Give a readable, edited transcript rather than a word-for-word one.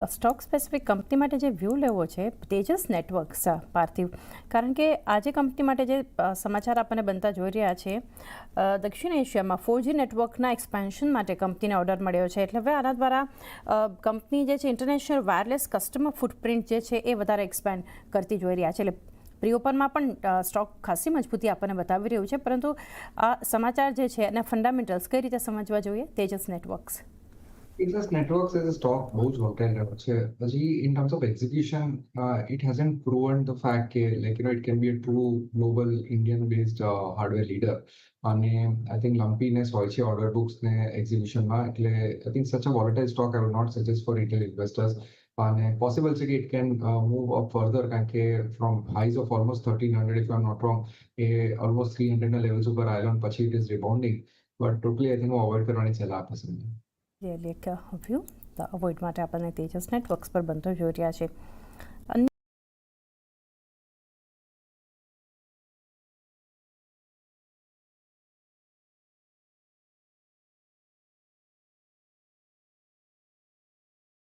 Stock specific company માટે જે view લેવો છે તેજસ નેટવર્ક્સ પાર્થિવ, કારણ કે આજે કંપની માટે જે સમાચાર આપણને બનતા જોઈ રહ્યા છે, દક્ષિણ એશિયામાં 4G નેટવર્કના એક્સપેન્શન માટે કંપનીને ઓર્ડર મળ્યો છે. એટલે હવે આના દ્વારા કંપની જે છે ઇન્ટરનેશનલ વાયરલેસ કસ્ટમર ફૂટપ્રિન્ટ જે છે એ વધારે એક્સપેન્ડ કરતી જોઈ રહ્યા છે. એટલે પ્રી-ઓપનમાં પણ સ્ટોક ખાસી મજબૂતી આપણને બતાવી રહ્યું છે, પરંતુ આ સમાચાર જે છે એના ફંડામેન્ટલ્સ કઈ રીતે સમજવા જોઈએ Tejas networks? Tejas Networks as a stock બહુ જ volatile રહ્યો છે. હજી in terms of execution, it hasn't proven the fact કે it can be a true global Indian based hardware leader. અને I think lumpiness હોય છે order books ને execution માં, એટલે I think such a volatile stock I would not suggest for retail investors. અને possible છે કે it can move up further, કારણ કે from highs of almost 1300 if I'm not wrong, A almost 300 ના levels ઉપર આવેલો અને પછી it is rebounding. But totally I think હું અવોઇડ કરવાની સલાહ આપીશ. રિયલી એક વ્યૂ અવોઇડ માટે આપણને તેજસ નેટવર્ક્સ પર બનતો જોઈ રહ્યા છે.